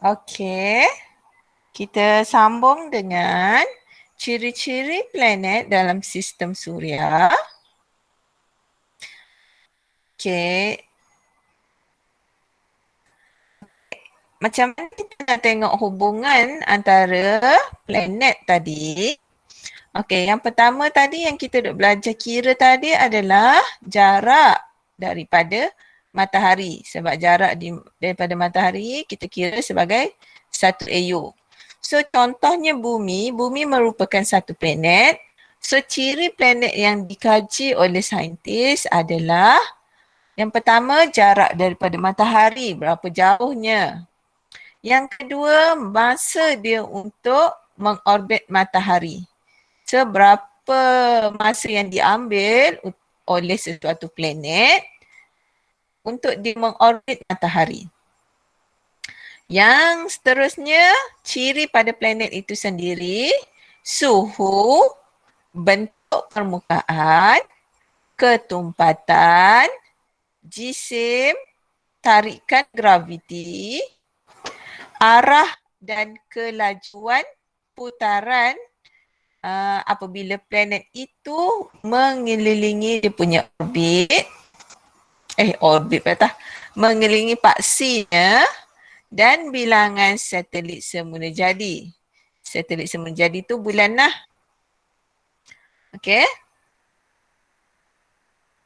Okey, kita sambung dengan ciri-ciri planet dalam sistem suria. Okey, macam mana kita nak tengok hubungan antara planet tadi? Okey, yang pertama tadi yang kita duk belajar kira tadi adalah jarak daripada matahari. Sebab jarak daripada matahari kita kira sebagai 1 AU. So contohnya bumi, bumi merupakan satu planet. So ciri planet yang dikaji oleh saintis adalah yang pertama jarak daripada matahari, berapa jauhnya. Yang kedua masa dia untuk mengorbit matahari. So berapa masa yang diambil oleh sesuatu planet untuk dia mengorbit matahari. Yang seterusnya, ciri pada planet itu sendiri, suhu, bentuk permukaan, ketumpatan, jisim, tarikan graviti, arah dan kelajuan putaran apabila planet itu mengelilingi dia punya mengelilingi paksinya dan bilangan satelit semula jadi. Satelit semula jadi tu bulan lah. Okey.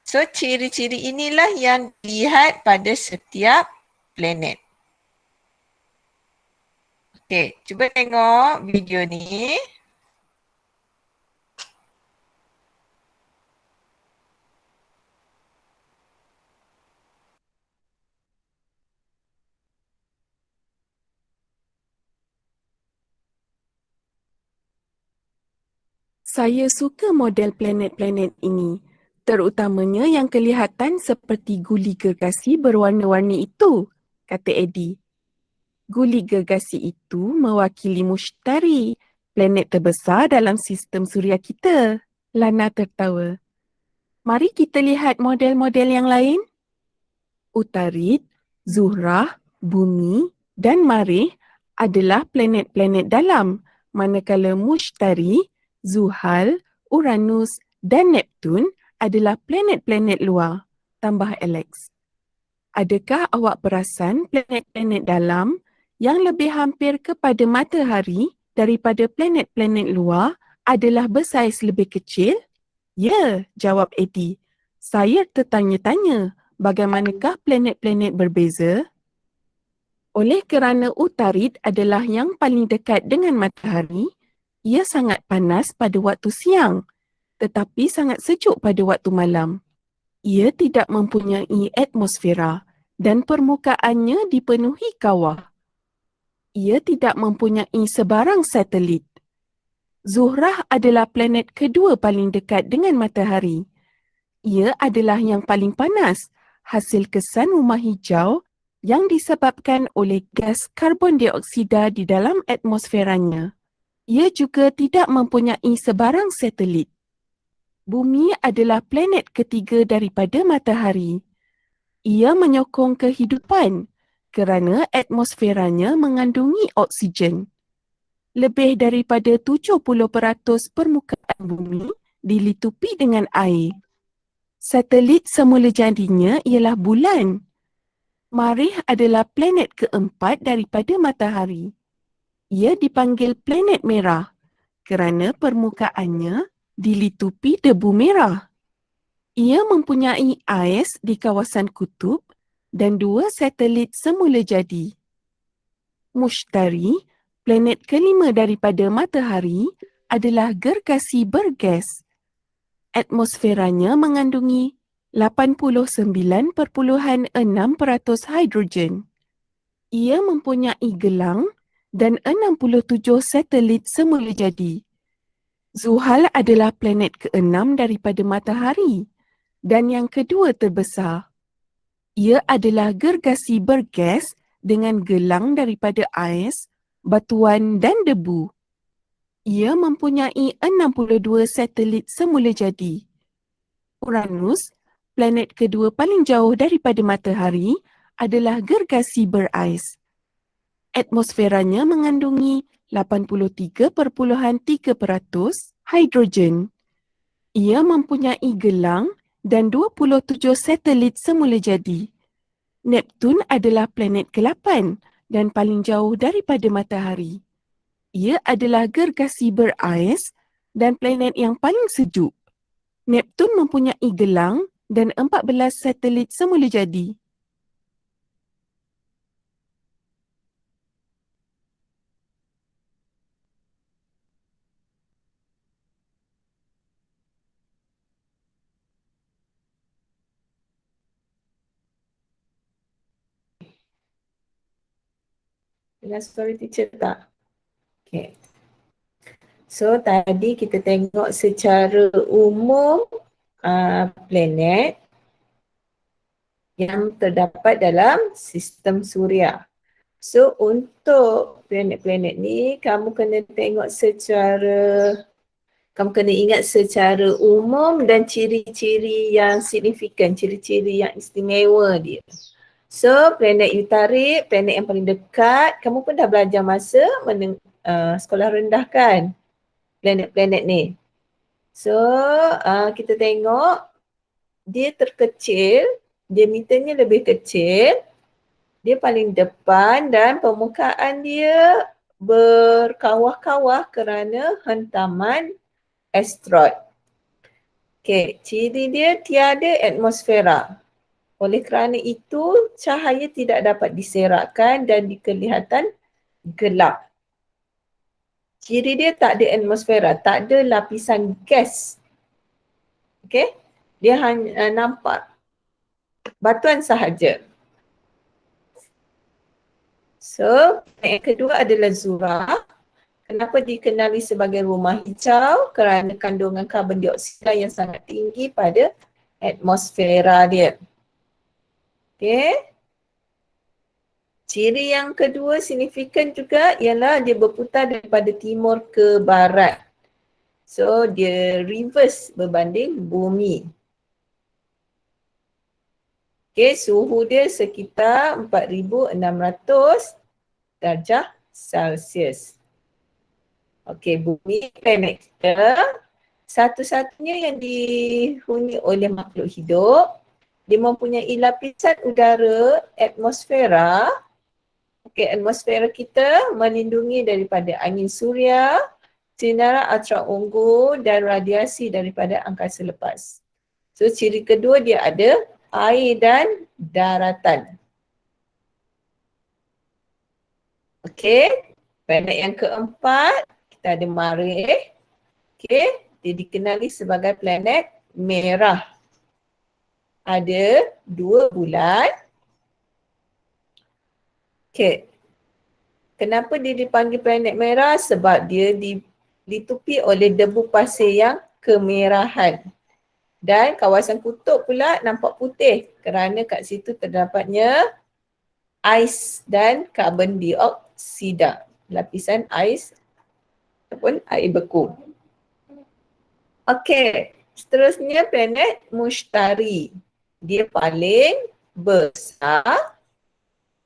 So ciri-ciri inilah yang dilihat pada setiap planet. Okey, cuba tengok video ni. Saya suka model planet-planet ini, terutamanya yang kelihatan seperti guli gergasi berwarna-warni itu, kata Eddie. Guli gergasi itu mewakili Mushtari, planet terbesar dalam sistem suria kita. Lana tertawa. Mari kita lihat model-model yang lain. Utarid, Zuhrah, Bumi dan Marikh adalah planet-planet dalam, manakala Mushtari, Zuhal, Uranus dan Neptun adalah planet-planet luar, tambah Alex. Adakah awak perasan planet-planet dalam yang lebih hampir kepada matahari daripada planet-planet luar adalah bersaiz lebih kecil? Ya, jawab Eddie. Saya tertanya-tanya, bagaimanakah planet-planet berbeza? Oleh kerana Utarid adalah yang paling dekat dengan matahari, ia sangat panas pada waktu siang tetapi sangat sejuk pada waktu malam. Ia tidak mempunyai atmosfera dan permukaannya dipenuhi kawah. Ia tidak mempunyai sebarang satelit. Zuhrah adalah planet kedua paling dekat dengan matahari. Ia adalah yang paling panas, hasil kesan rumah hijau yang disebabkan oleh gas karbon dioksida di dalam atmosferanya. Ia juga tidak mempunyai sebarang satelit. Bumi adalah planet ketiga daripada matahari. Ia menyokong kehidupan kerana atmosferanya mengandungi oksigen. Lebih daripada 70% permukaan bumi dilitupi dengan air. Satelit semula jadinya ialah bulan. Marikh adalah planet keempat daripada matahari. Ia dipanggil planet merah kerana permukaannya dilitupi debu merah. Ia mempunyai ais di kawasan kutub dan 2 satelit semula jadi. Mushtari, planet kelima daripada matahari, adalah gergasi bergas. Atmosferanya mengandungi 89.6% hidrogen. Ia mempunyai gelang dan 67 satelit semula jadi. Zuhal adalah planet keenam daripada matahari dan yang kedua terbesar. Ia adalah gergasi bergas dengan gelang daripada ais, batuan dan debu. Ia mempunyai 62 satelit semula jadi. Uranus, planet kedua paling jauh daripada matahari, adalah gergasi berais. Atmosferanya mengandungi 83.3% hidrogen. Ia mempunyai gelang dan 27 satelit semula jadi. Neptun adalah planet ke-8 dan paling jauh daripada matahari. Ia adalah gergasi berais dan planet yang paling sejuk. Neptun mempunyai gelang dan 14 satelit semula jadi. Dengar suara teacher tak? Okay. So tadi kita tengok secara umum planet yang terdapat dalam sistem suria. So untuk planet-planet ni kamu kena ingat secara umum dan ciri-ciri yang signifikan, ciri-ciri yang istimewa dia. So planet you tarik, planet yang paling dekat, kamu pun dah belajar masa sekolah rendah kan, planet-planet ni. So kita tengok dia terkecil, diameternya lebih kecil, dia paling depan dan permukaan dia berkawah-kawah kerana hentaman asteroid. Okey, ciri dia tiada atmosfera. Oleh kerana itu, cahaya tidak dapat diserakkan dan kelihatan gelap. Ciri dia tak ada atmosfera, tak ada lapisan gas. Okey, dia hanya nampak batuan sahaja. So, yang kedua adalah Zuhrah. Kenapa dikenali sebagai rumah hijau? Kerana kandungan karbon dioksida yang sangat tinggi pada atmosfera dia. Okey. Ciri yang kedua signifikan juga ialah dia berputar daripada timur ke barat. So, dia reverse berbanding bumi. Okey, suhu dia sekitar 4,600 darjah Celsius. Okey, bumi planet kita satu-satunya yang dihuni oleh makhluk hidup. Dia mempunyai lapisan udara atmosfera. Okey, atmosfera kita melindungi daripada angin suria, sinaran ultraungu dan radiasi daripada angkasa lepas. So, ciri kedua dia ada air dan daratan. Okey, planet yang keempat kita ada Marikh. Okey, dia dikenali sebagai planet merah. Ada 2 bulan. Okey. Kenapa dia dipanggil planet merah? Sebab dia ditutupi oleh debu pasir yang kemerahan. Dan kawasan kutub pula nampak putih kerana kat situ terdapatnya ais dan karbon dioksida. Lapisan ais ataupun air beku. Okey, seterusnya planet Mushtari. Dia paling besar.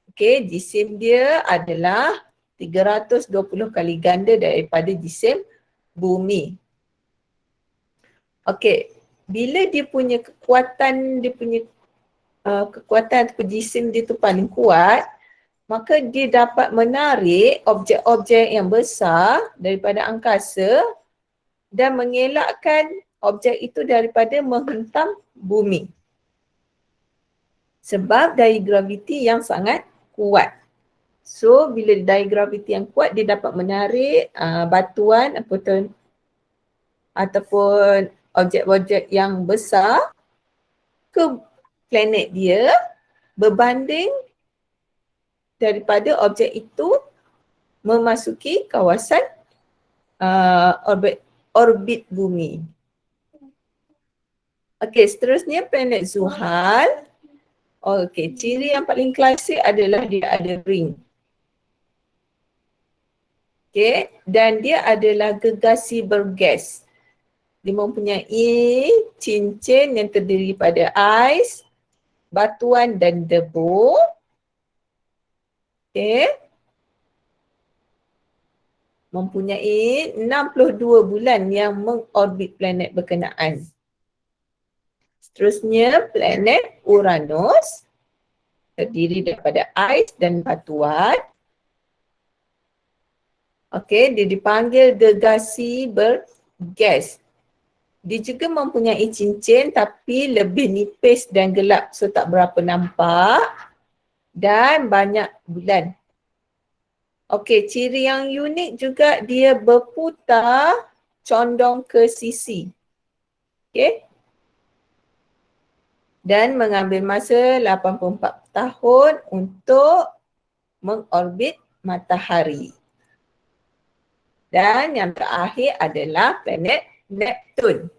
Okey, jisim dia adalah 320 kali ganda daripada jisim bumi. Okey, bila dia punya kekuatan, kekuatan ataupun jisim dia tu paling kuat, maka dia dapat menarik objek-objek yang besar daripada angkasa dan mengelakkan objek itu daripada menghentam bumi. Sebab daya graviti yang sangat kuat. So, bila daya graviti yang kuat, dia dapat menarik batuan ataupun objek-objek yang besar ke planet dia berbanding daripada objek itu memasuki kawasan orbit bumi. Okey, seterusnya planet Zuhal. Okey, ciri yang paling klasik adalah dia ada ring. Okey, dan dia adalah gergasi bergas. Dia mempunyai cincin yang terdiri pada ais, batuan dan debu. Okey. mempunyai 62 bulan yang mengorbit planet berkenaan. Seterusnya, planet Uranus terdiri daripada ais dan batuan. Okey, dia dipanggil gegasi bergas. Dia juga mempunyai cincin tapi lebih nipis dan gelap, so tak berapa nampak, dan banyak bulan. Okey, ciri yang unik juga dia berputar condong ke sisi. Okey. Dan mengambil masa 84 tahun untuk mengorbit matahari. Dan yang terakhir adalah planet Neptun.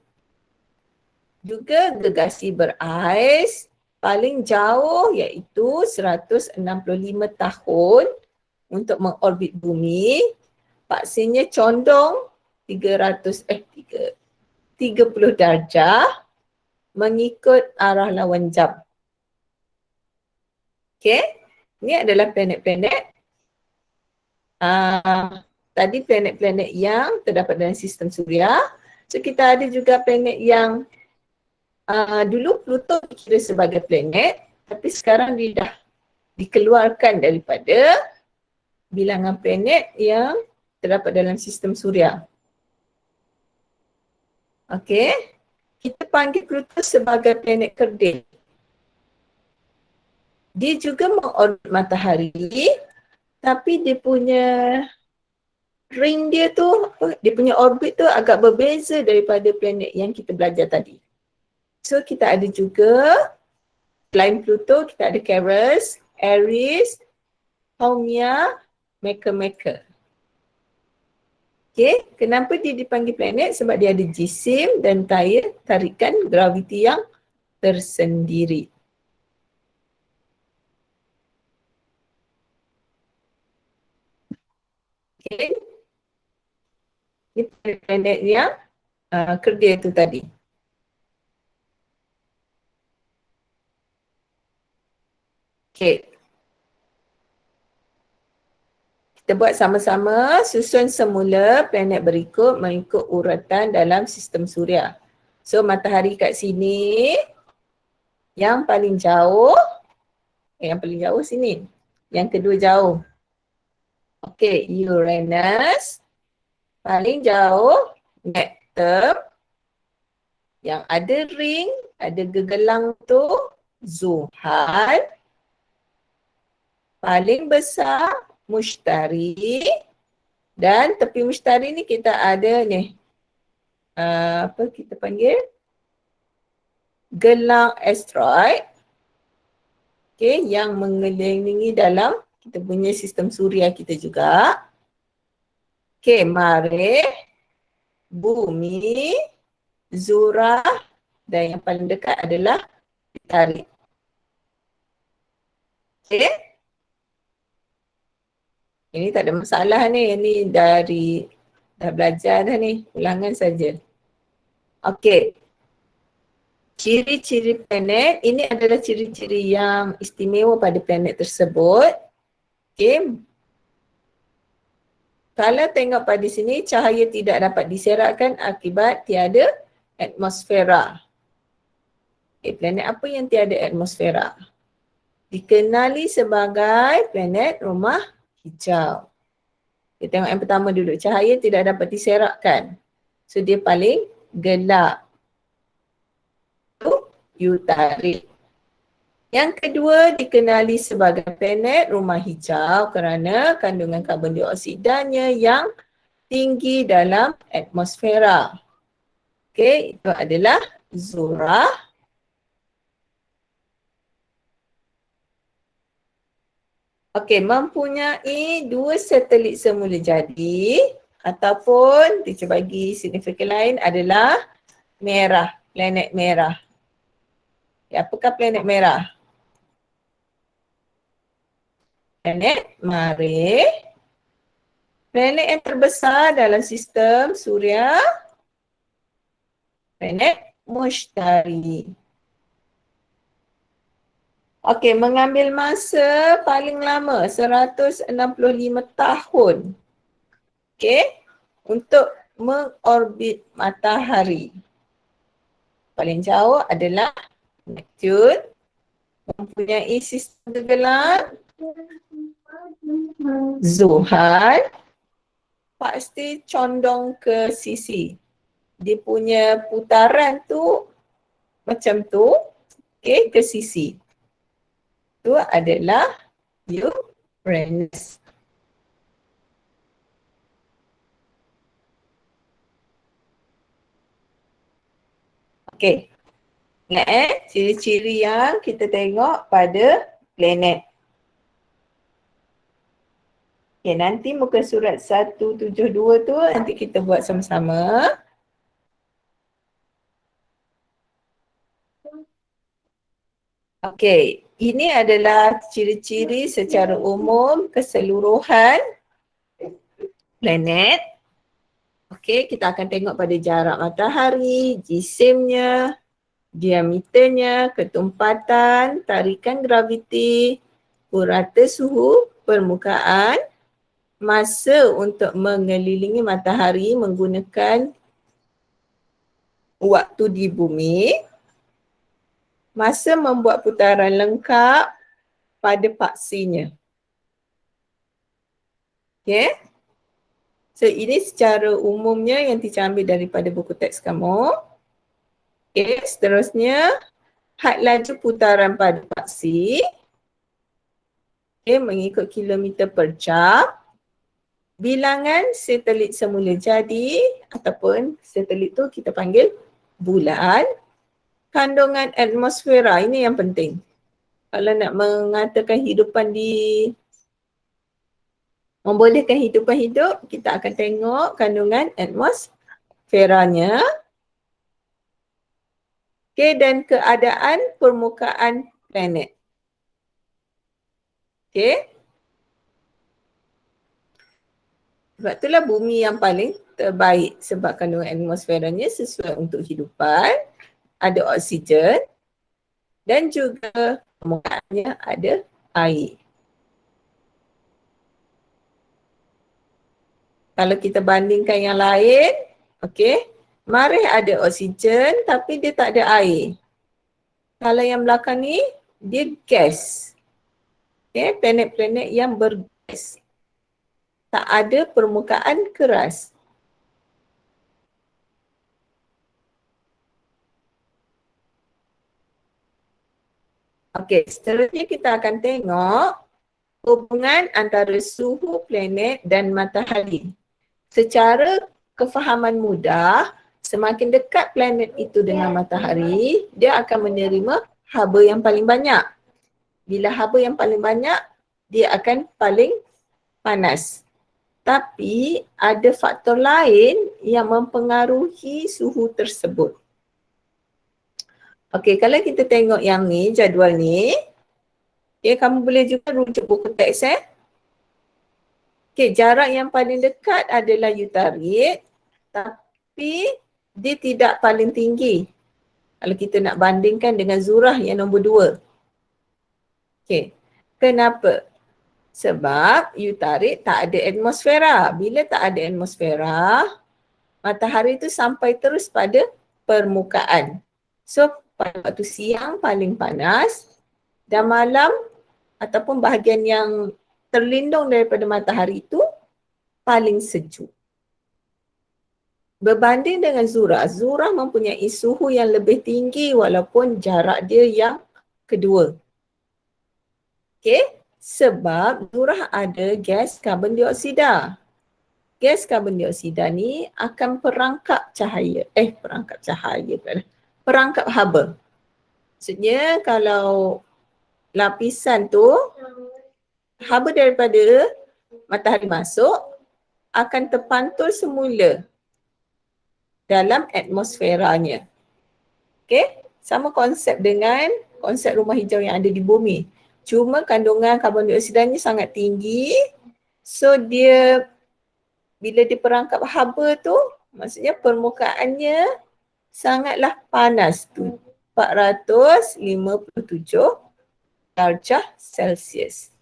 Juga gegasi berais paling jauh iaitu 165 tahun untuk mengorbit bumi. Paksinya condong 30 darjah mengikut arah lawan jam. Okey, ini adalah planet-planet tadi planet-planet yang terdapat dalam sistem suria. So kita ada juga planet yang dulu Pluto dikira sebagai planet, tapi sekarang dia dah dikeluarkan daripada bilangan planet yang terdapat dalam sistem suria. Okey, kita panggil Pluto sebagai planet kerdil. Dia juga mengorbit matahari, tapi dia punya ring dia tu, dia punya orbit tu agak berbeza daripada planet yang kita belajar tadi. So kita ada juga, selain Pluto, kita ada Ceres, Aries, Haumea, Makemake. Okay, kenapa dia dipanggil planet? Sebab dia ada jisim dan tarikan graviti yang tersendiri. Okay. Ini planet yang kerdil tu tadi. Okay. Kita buat sama-sama susun semula planet berikut mengikut urutan dalam sistem suria. So matahari kat sini, yang paling jauh sini. Yang kedua jauh. Okay, Uranus. Paling jauh, Neptune. Yang ada ring, ada gegelang tu, Zuhal. Paling besar, Mushtari. Dan tepi Mushtari ni kita ada ni, apa kita panggil? Gelang asteroid. Okay, yang mengelilingi dalam kita punya sistem suria kita juga. Okay, Marikh, Bumi, Zura dan yang paling dekat adalah Tarik. Okay. Ini tak ada masalah ni. Ini dah belajar dah ni. Ulangan saja. Okey. Ciri-ciri planet. Ini adalah ciri-ciri yang istimewa pada planet tersebut. Okey. Kalau tengok pada sini, cahaya tidak dapat diserakkan akibat tiada atmosfera. Okay, planet apa yang tiada atmosfera? Dikenali sebagai planet rumah hijau. Kita tengok yang pertama dulu. Cahaya tidak dapat diserakkan. So dia paling gelap. Tarik. Yang kedua dikenali sebagai planet rumah hijau kerana kandungan karbon dioksidanya yang tinggi dalam atmosfera. Okey, itu adalah Zura. Okey, mempunyai 2 satelit semula jadi ataupun teacher bagi signifikan lain adalah merah, planet merah. Okay, apakah planet merah? Planet Marikh. Planet yang terbesar dalam sistem suria, planet Mushtari. Okey, mengambil masa paling lama 165 tahun untuk mengorbit matahari. Paling jauh adalah Neptun, mempunyai sistem gegar Zuhal, pasti condong ke sisi. Dia punya putaran tu macam tu, ke sisi. Itu adalah Uranus. Ingat ciri-ciri yang kita tengok pada planet. Nanti muka surat 172 tu nanti kita buat sama-sama. Ini adalah ciri-ciri secara umum keseluruhan planet. Kita akan tengok pada jarak matahari, jisimnya, diameternya, ketumpatan, tarikan graviti, purata suhu permukaan, masa untuk mengelilingi matahari menggunakan waktu di bumi, masa membuat putaran lengkap pada paksinya. So ini secara umumnya yang teacher ambil daripada buku teks kamu. Seterusnya, had laju putaran pada paksi mengikut kilometer per jam. Bilangan satelit semula jadi ataupun satelit tu kita panggil bulan. Kandungan atmosfera, ini yang penting. Kalau nak mengatakan membolehkan hidupan hidup, kita akan tengok kandungan atmosferanya. Dan keadaan permukaan planet. Sebab itulah bumi yang paling terbaik sebab kandungan atmosferanya sesuai untuk hidupan, ada oksigen dan juga permukaannya ada air. Kalau kita bandingkan yang lain, Marikh ada oksigen tapi dia tak ada air. Kalau yang belakang ni, dia gas. Planet-planet yang bergas. Tak ada permukaan keras. Seterusnya kita akan tengok hubungan antara suhu planet dan matahari. Secara kefahaman mudah, semakin dekat planet itu dengan matahari, dia akan menerima haba yang paling banyak. Bila haba yang paling banyak, dia akan paling panas. Tapi ada faktor lain yang mempengaruhi suhu tersebut. Kalau kita tengok yang ni, jadual ni, kamu boleh juga rujuk buku teks. Jarak yang paling dekat adalah Utarit, tapi dia tidak paling tinggi. Kalau kita nak bandingkan dengan Zurah yang nombor 2. Kenapa? Sebab Utarit tak ada atmosfera. Bila tak ada atmosfera, matahari tu sampai terus pada permukaan. So pada waktu siang paling panas dan malam ataupun bahagian yang terlindung daripada matahari itu paling sejuk. Berbanding dengan Zurah, Zurah mempunyai suhu yang lebih tinggi walaupun jarak dia yang kedua. Sebab Zurah ada gas karbon dioksida. Gas karbon dioksida ni akan perangkap haba. Maksudnya kalau lapisan tu, haba daripada matahari masuk akan terpantul semula dalam atmosferanya. Sama konsep dengan konsep rumah hijau yang ada di bumi. Cuma kandungan karbon dioksidanya sangat tinggi. So dia bila diperangkap haba tu, maksudnya permukaannya sangatlah panas tu. 457 darjah Celsius.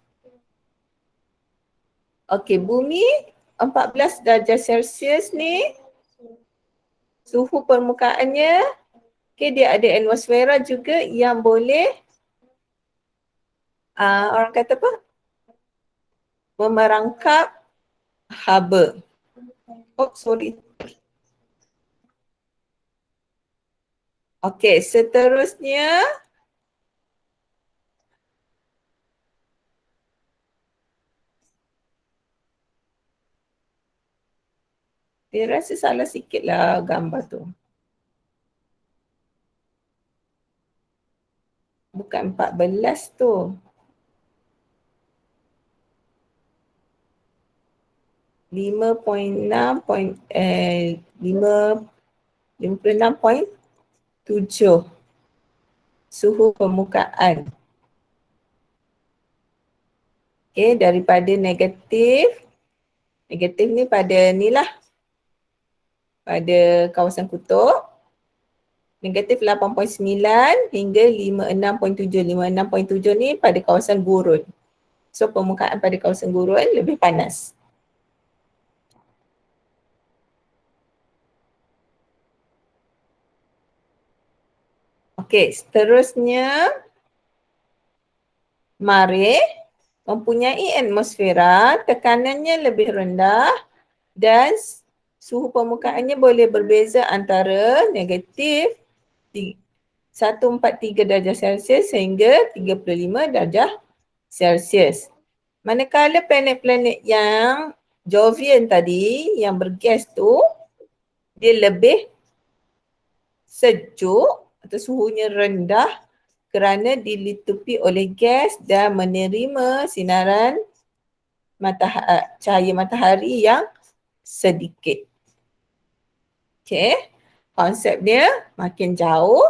Bumi 14 darjah Celsius ni suhu permukaannya, okay, dia ada atmosfera juga yang boleh orang kata apa? Memerangkap haba. Oh, sorry. Okey, seterusnya dia rasa salah sikit lah gambar tu. Bukan 14 tu. 56.7 suhu permukaan. Okay, daripada negatif ni pada ni lah, pada kawasan kutub, negatif 8.9 hingga 56.7. 56.7 ni pada kawasan gurun. So permukaan pada kawasan gurun lebih panas. Okey, seterusnya Marikh mempunyai atmosfera tekanannya lebih rendah dan suhu permukaannya boleh berbeza antara negatif 143 darjah Celsius sehingga 35 darjah Celsius. Manakala planet-planet yang Jovian tadi, yang bergas tu, dia lebih sejuk atau suhunya rendah kerana dilitupi oleh gas dan menerima sinaran cahaya matahari yang sedikit. Okey, konsep dia makin jauh,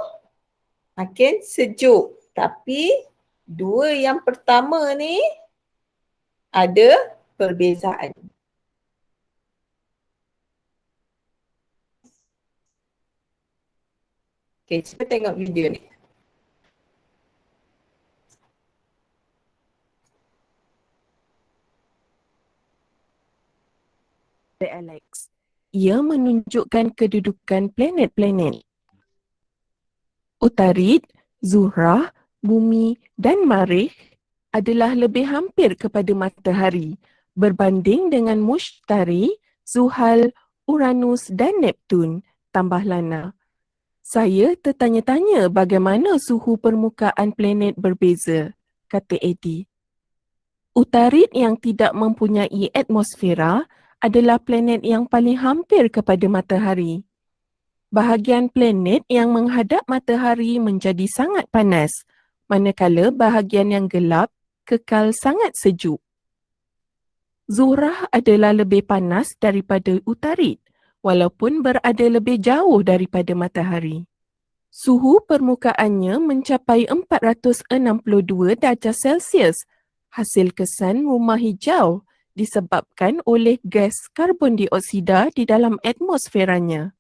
makin sejuk. Tapi dua yang pertama ni ada perbezaan. Okey, cuba tengok video ni. Alex. Ia menunjukkan kedudukan planet-planet. Utarid, Zuhrah, Bumi dan Marikh adalah lebih hampir kepada matahari berbanding dengan Mushtari, Zuhal, Uranus dan Neptun, tambah Lana. Saya tertanya-tanya bagaimana suhu permukaan planet berbeza, kata Eddie. Utarid yang tidak mempunyai atmosfera adalah planet yang paling hampir kepada matahari. Bahagian planet yang menghadap matahari menjadi sangat panas, manakala bahagian yang gelap kekal sangat sejuk. Zuhrah adalah lebih panas daripada Utarid, walaupun berada lebih jauh daripada matahari. Suhu permukaannya mencapai 462 darjah Celsius, hasil kesan rumah hijau disebabkan oleh gas karbon dioksida di dalam atmosferanya.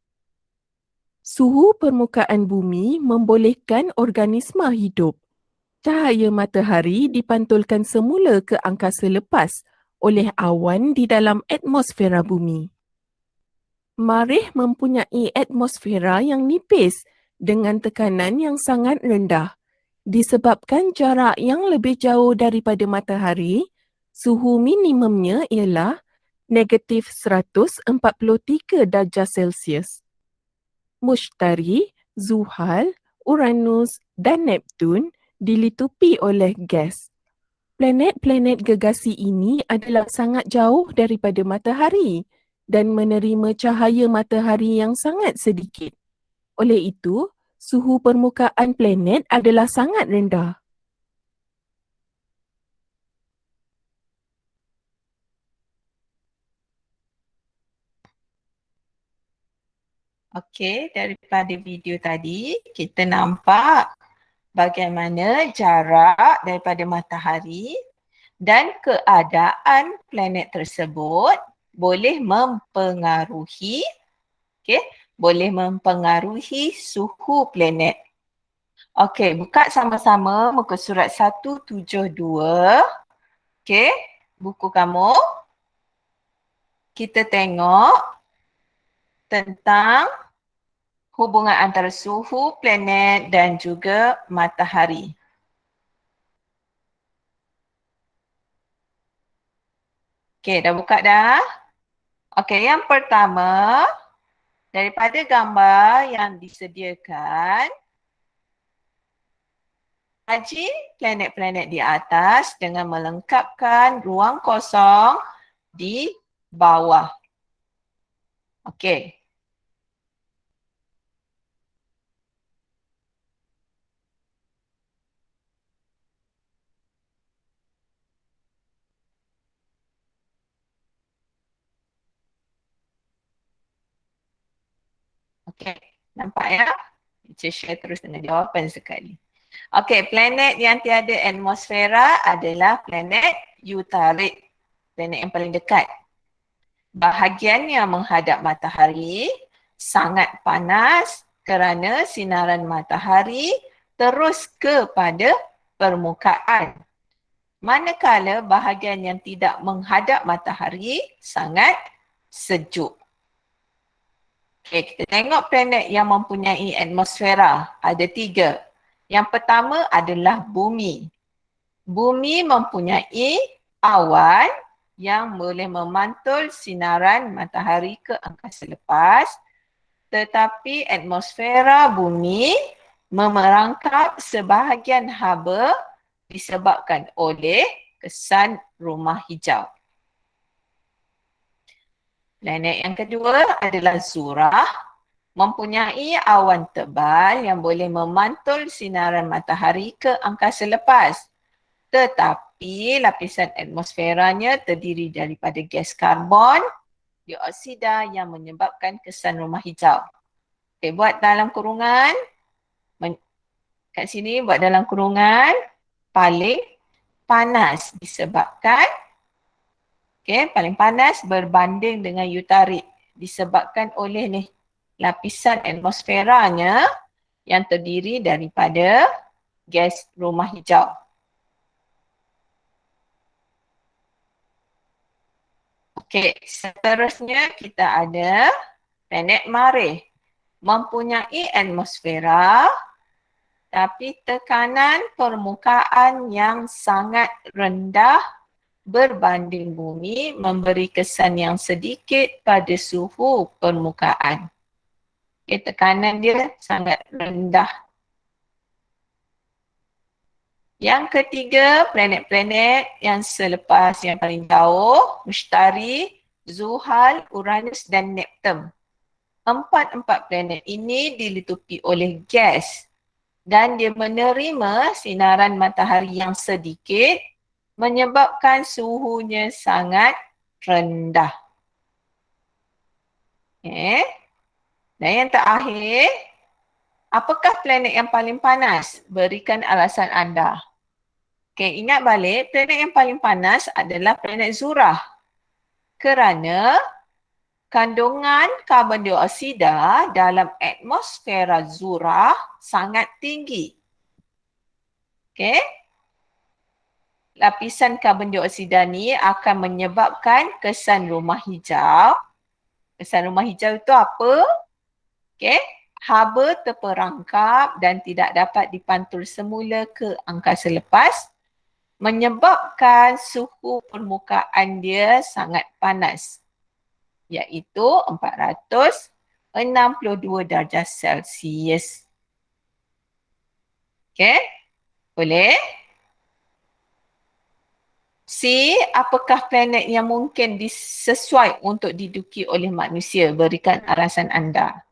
Suhu permukaan bumi membolehkan organisma hidup. Cahaya matahari dipantulkan semula ke angkasa lepas oleh awan di dalam atmosfera bumi. Marikh mempunyai atmosfera yang nipis dengan tekanan yang sangat rendah. Disebabkan jarak yang lebih jauh daripada matahari, suhu minimumnya ialah negatif 143 darjah Celsius. Mushtari, Zuhal, Uranus dan Neptun dilitupi oleh gas. Planet-planet gegasi ini adalah sangat jauh daripada matahari dan menerima cahaya matahari yang sangat sedikit. Oleh itu, suhu permukaan planet adalah sangat rendah. Okey, daripada video tadi kita nampak bagaimana jarak daripada matahari dan keadaan planet tersebut boleh mempengaruhi suhu planet. Okey, buka sama-sama muka surat 172. Okey, buku kamu. kita tengok tentang hubungan antara suhu planet dan juga matahari. Okey, dah buka dah? Okey, yang pertama, daripada gambar yang disediakan, kaji planet-planet di atas dengan melengkapkan ruang kosong di bawah. Okey. Okey, nampak ya? Saya share terus dengan jawapan sekali. Okey, planet yang tiada atmosfera adalah planet Utarid. Planet yang paling dekat. Bahagian yang menghadap matahari sangat panas kerana sinaran matahari terus kepada permukaan. Manakala bahagian yang tidak menghadap matahari sangat sejuk. Okay, kita tengok planet yang mempunyai atmosfera. Ada 3. Yang pertama adalah bumi. Bumi mempunyai awan yang boleh memantul sinaran matahari ke angkasa lepas, tetapi atmosfera bumi memerangkap sebahagian haba disebabkan oleh kesan rumah hijau. Planet yang kedua adalah Zurah, mempunyai awan tebal yang boleh memantul sinaran matahari ke angkasa lepas. Tetapi lapisan atmosferanya terdiri daripada gas karbon dioksida yang menyebabkan kesan rumah hijau. Okay, buat dalam kurungan. Kat sini buat dalam kurungan paling panas disebabkan paling panas berbanding dengan Utarid disebabkan oleh ni lapisan atmosferanya yang terdiri daripada gas rumah hijau. Okey, seterusnya kita ada planet Marikh. Mempunyai atmosfera tapi tekanan permukaan yang sangat rendah berbanding bumi memberi kesan yang sedikit pada suhu permukaan. Okay, tekanan dia sangat rendah. Yang ketiga, planet-planet yang selepas yang paling jauh, Mushtari, Zuhal, Uranus dan Neptun. Empat-empat planet ini dilitupi oleh gas dan dia menerima sinaran matahari yang sedikit menyebabkan suhunya sangat rendah. Okay. Dan yang terakhir, apakah planet yang paling panas? Berikan alasan anda. Okay, ingat balik, planet yang paling panas adalah planet Zurah. Kerana kandungan karbon dioksida dalam atmosfera Zurah sangat tinggi. Okay. Lapisan karbon dioksida ni akan menyebabkan kesan rumah hijau. Kesan rumah hijau itu apa? Okay. Haba terperangkap dan tidak dapat dipantul semula ke angkasa lepas menyebabkan suhu permukaan dia sangat panas, iaitu 462 darjah Celsius. Okay, boleh? C, apakah planet yang mungkin sesuai untuk diduduki oleh manusia? Berikan alasan anda.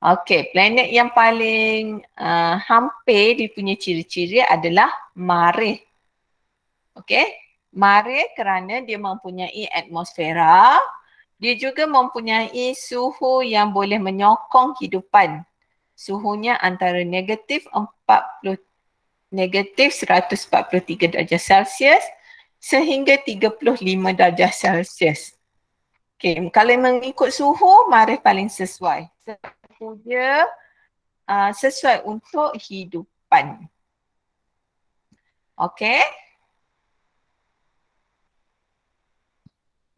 Okey, planet yang paling hampir dia punya ciri-ciri adalah Marikh. Okey, Marikh kerana dia mempunyai atmosfera, dia juga mempunyai suhu yang boleh menyokong kehidupan. Suhunya antara negatif 143 darjah Celsius sehingga 35 darjah Celsius. Okey, kalau mengikut suhu, Marikh paling sesuai. Dia sesuai untuk hidupan. Okey.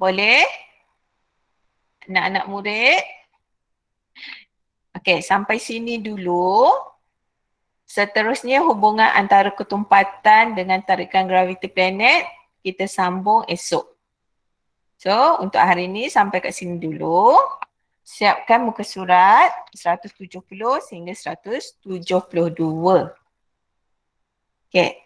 Boleh? Anak-anak murid? Okey, sampai sini dulu. Seterusnya hubungan antara ketumpatan dengan tarikan graviti planet kita sambung esok. So, untuk hari ini sampai kat sini dulu. Siapkan muka surat 170 sehingga 172. Okey.